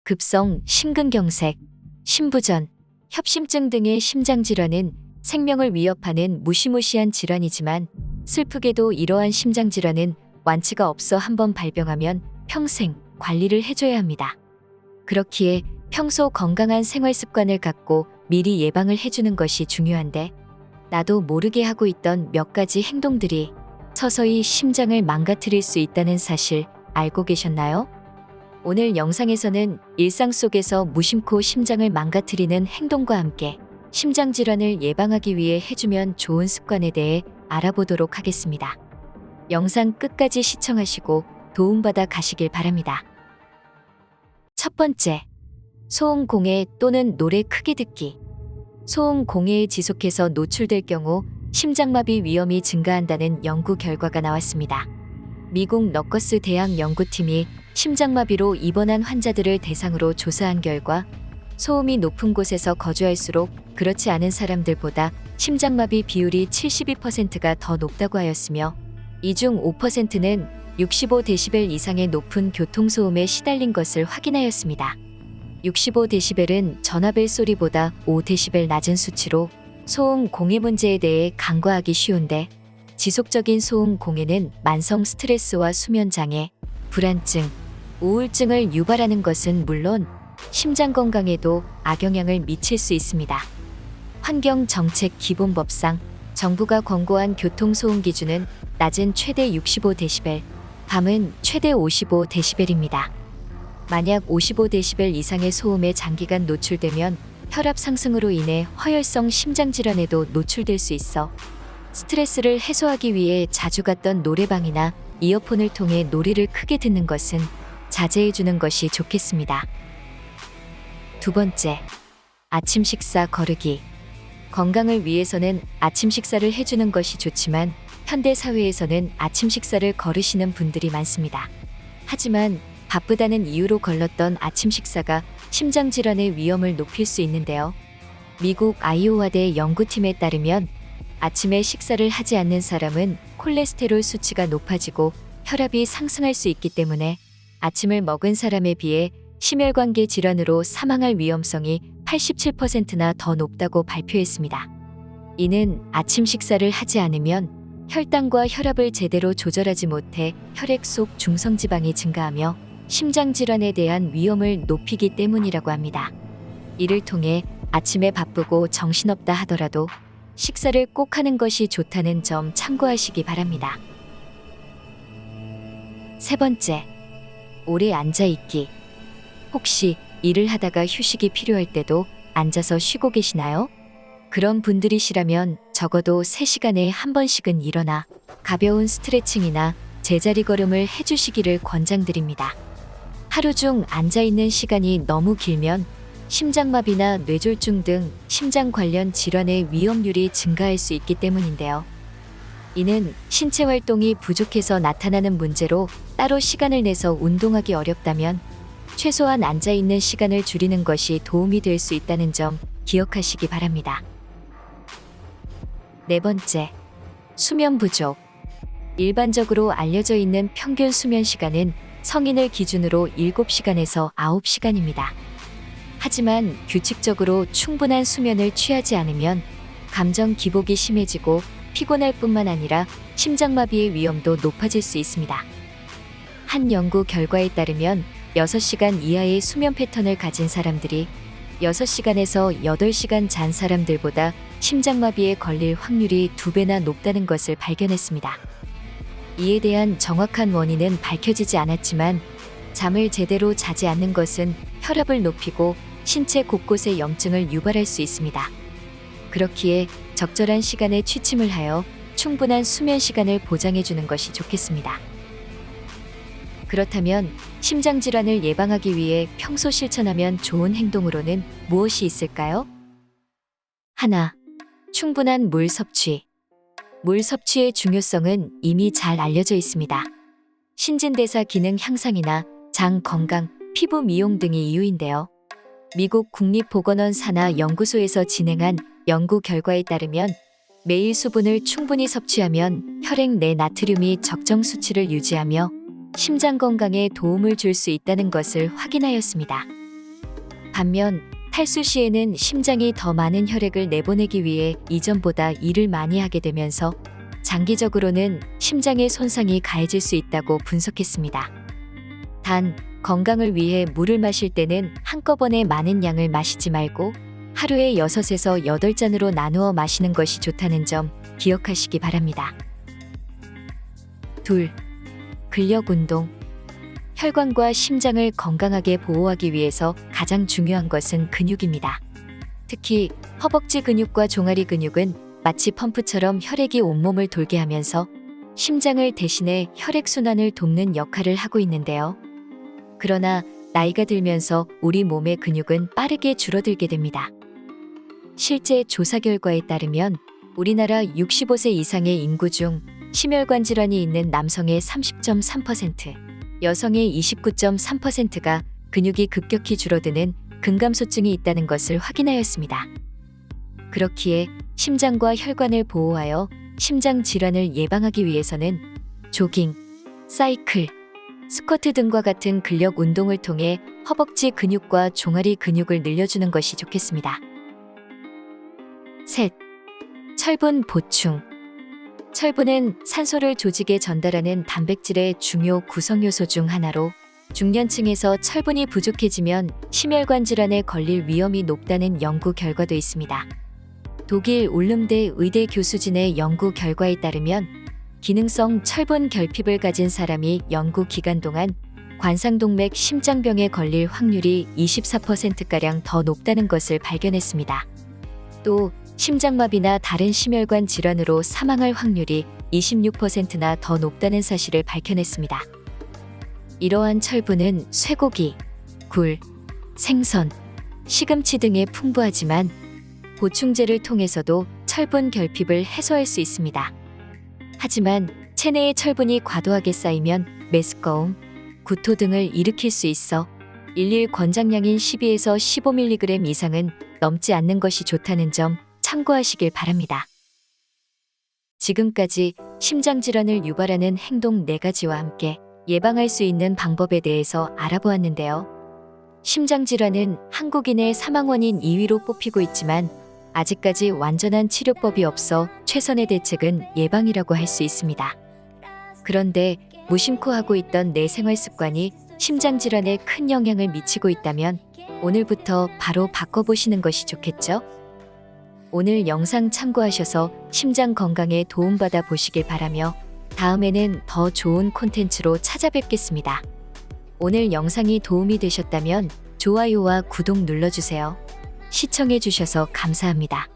급성 심근경색, 심부전, 협심증 등의 심장질환은 생명을 위협하는 무시무시한 질환이지만 슬프게도 이러한 심장질환은 완치가 없어 한번 발병하면 평생 관리를 해줘야 합니다. 그렇기에 평소 건강한 생활 습관을 갖고 미리 예방을 해주는 것이 중요한데 나도 모르게 하고 있던 몇 가지 행동들이 서서히 심장을 망가뜨릴 수 있다는 사실 알고 계셨나요? 오늘 영상에서는 일상 속에서 무심코 심장을 망가뜨리는 행동과 함께 심장질환을 예방하기 위해 해주면 좋은 습관에 대해 알아보도록 하겠습니다. 영상 끝까지 시청하시고 도움받아 가시길 바랍니다. 첫 번째, 소음 공해 또는 노래 크게 듣기. 소음 공해에 지속해서 노출될 경우 심장마비 위험이 증가한다는 연구 결과가 나왔습니다. 미국 너커스 대학 연구팀이 심장마비로 입원한 환자들을 대상으로 조사한 결과 소음이 높은 곳에서 거주할수록 그렇지 않은 사람들보다 심장마비 비율이 72%가 더 높다고 하였으며 이 중 5%는 65데시벨 이상의 높은 교통소음에 시달린 것을 확인하였습니다. 65데시벨은 전화벨 소리보다 5데시벨 낮은 수치로 소음 공해 문제에 대해 간과하기 쉬운데 지속적인 소음 공해는 만성 스트레스와 수면장애, 불안증, 우울증을 유발하는 것은 물론 심장 건강에도 악영향을 미칠 수 있습니다. 환경정책기본법상 정부가 권고한 교통소음 기준은 낮은 최대 65데시벨, 밤은 최대 55데시벨입니다. 만약 55데시벨 이상의 소음에 장기간 노출되면 혈압 상승으로 인해 허혈성 심장질환에도 노출될 수 있어 스트레스를 해소하기 위해 자주 갔던 노래방이나 이어폰을 통해 노래를 크게 듣는 것은 자제해 주는 것이 좋겠습니다. 두 번째, 아침 식사 거르기. 건강을 위해서는 아침 식사를 해주는 것이 좋지만 현대 사회에서는 아침 식사를 거르시는 분들이 많습니다. 하지만 바쁘다는 이유로 걸렀던 아침 식사가 심장질환의 위험을 높일 수 있는데요. 미국 아이오와대 연구팀에 따르면 아침에 식사를 하지 않는 사람은 콜레스테롤 수치가 높아지고 혈압이 상승할 수 있기 때문에 아침을 먹은 사람에 비해 심혈관계 질환으로 사망할 위험성이 87%나 더 높다고 발표했습니다. 이는 아침 식사를 하지 않으면 혈당과 혈압을 제대로 조절하지 못해 혈액 속 중성지방이 증가하며 심장질환에 대한 위험을 높이기 때문이라고 합니다. 이를 통해 아침에 바쁘고 정신없다 하더라도 식사를 꼭 하는 것이 좋다는 점 참고하시기 바랍니다. 세 번째, 오래 앉아있기. 혹시 일을 하다가 휴식이 필요할 때도 앉아서 쉬고 계시나요? 그런 분들이시라면 적어도 3시간에 한 번씩은 일어나 가벼운 스트레칭이나 제자리 걸음을 해주시기를 권장드립니다. 하루 중 앉아있는 시간이 너무 길면 심장마비나 뇌졸중 등 심장 관련 질환의 위험률이 증가할 수 있기 때문인데요. 이는 신체 활동이 부족해서 나타나는 문제로 따로 시간을 내서 운동하기 어렵다면 최소한 앉아있는 시간을 줄이는 것이 도움이 될 수 있다는 점 기억하시기 바랍니다. 네 번째, 수면 부족. 일반적으로 알려져 있는 평균 수면 시간은 성인을 기준으로 7시간에서 9시간입니다. 하지만 규칙적으로 충분한 수면을 취하지 않으면 감정 기복이 심해지고 피곤할 뿐만 아니라 심장마비의 위험도 높아질 수 있습니다. 한 연구 결과에 따르면 6시간 이하의 수면 패턴을 가진 사람들이 6시간에서 8시간 잔 사람들보다 심장마비에 걸릴 확률이 2배나 높다는 것을 발견했습니다. 이에 대한 정확한 원인은 밝혀지지 않았지만 잠을 제대로 자지 않는 것은 혈압을 높이고 신체 곳곳에 염증을 유발할 수 있습니다. 그렇기에 적절한 시간에 취침을 하여 충분한 수면 시간을 보장해 주는 것이 좋겠습니다. 그렇다면 심장질환을 예방하기 위해 평소 실천하면 좋은 행동으로는 무엇이 있을까요? 하나, 충분한 물 섭취. 물 섭취의 중요성은 이미 잘 알려져 있습니다. 신진대사 기능 향상이나 장 건강, 피부 미용 등이 이유인데요. 미국 국립보건원 산하연구소에서 진행한 연구 결과에 따르면 매일 수분을 충분히 섭취하면 혈액 내 나트륨이 적정 수치를 유지하며 심장 건강에 도움을 줄 수 있다는 것을 확인하였습니다. 반면 탈수 시에는 심장이 더 많은 혈액을 내보내기 위해 이전보다 일을 많이 하게 되면서 장기적으로는 심장의 손상이 가해질 수 있다고 분석했습니다. 단, 건강을 위해 물을 마실 때는 한꺼번에 많은 양을 마시지 말고 하루에 6에서 8잔으로 나누어 마시는 것이 좋다는 점 기억하시기 바랍니다. 2. 근력 운동. 혈관과 심장을 건강하게 보호하기 위해서 가장 중요한 것은 근육입니다. 특히 허벅지 근육과 종아리 근육은 마치 펌프처럼 혈액이 온몸을 돌게 하면서 심장을 대신해 혈액순환을 돕는 역할을 하고 있는데요. 그러나 나이가 들면서 우리 몸의 근육은 빠르게 줄어들게 됩니다. 실제 조사 결과에 따르면 우리나라 65세 이상의 인구 중 심혈관 질환이 있는 남성의 30.3%, 여성의 29.3%가 근육이 급격히 줄어드는 근감소증이 있다는 것을 확인하였습니다. 그렇기에 심장과 혈관을 보호하여 심장 질환을 예방하기 위해서는 조깅, 사이클, 스쿼트 등과 같은 근력 운동을 통해 허벅지 근육과 종아리 근육을 늘려주는 것이 좋겠습니다. 3. 철분 보충. 철분은 산소를 조직에 전달하는 단백질의 중요 구성 요소 중 하나로 중년층에서 철분이 부족해지면 심혈관 질환에 걸릴 위험이 높다는 연구 결과도 있습니다. 독일 울름대 의대 교수진의 연구 결과에 따르면 기능성 철분 결핍을 가진 사람이 연구 기간 동안 관상동맥 심장병에 걸릴 확률이 24%가량 더 높다는 것을 발견했습니다. 또 심장마비나 다른 심혈관 질환으로 사망할 확률이 26%나 더 높다는 사실을 밝혀냈습니다. 이러한 철분은 쇠고기, 굴, 생선, 시금치 등에 풍부하지만 보충제를 통해서도 철분 결핍을 해소할 수 있습니다. 하지만 체내에 철분이 과도하게 쌓이면 메스꺼움, 구토 등을 일으킬 수 있어 일일 권장량인 12에서 15mg 이상은 넘지 않는 것이 좋다는 점 참고하시길 바랍니다. 지금까지 심장질환을 유발하는 행동 4가지와 함께 예방할 수 있는 방법에 대해서 알아보았는데요. 심장질환은 한국인의 사망 원인 2위로 뽑히고 있지만 아직까지 완전한 치료법이 없어 최선의 대책은 예방이라고 할 수 있습니다. 그런데 무심코 하고 있던 내 생활 습관이 심장질환에 큰 영향을 미치고 있다면 오늘부터 바로 바꿔보시는 것이 좋겠죠? 오늘 영상 참고하셔서 심장 건강에 도움받아 보시길 바라며 다음에는 더 좋은 콘텐츠로 찾아뵙겠습니다. 오늘 영상이 도움이 되셨다면 좋아요와 구독 눌러주세요. 시청해주셔서 감사합니다.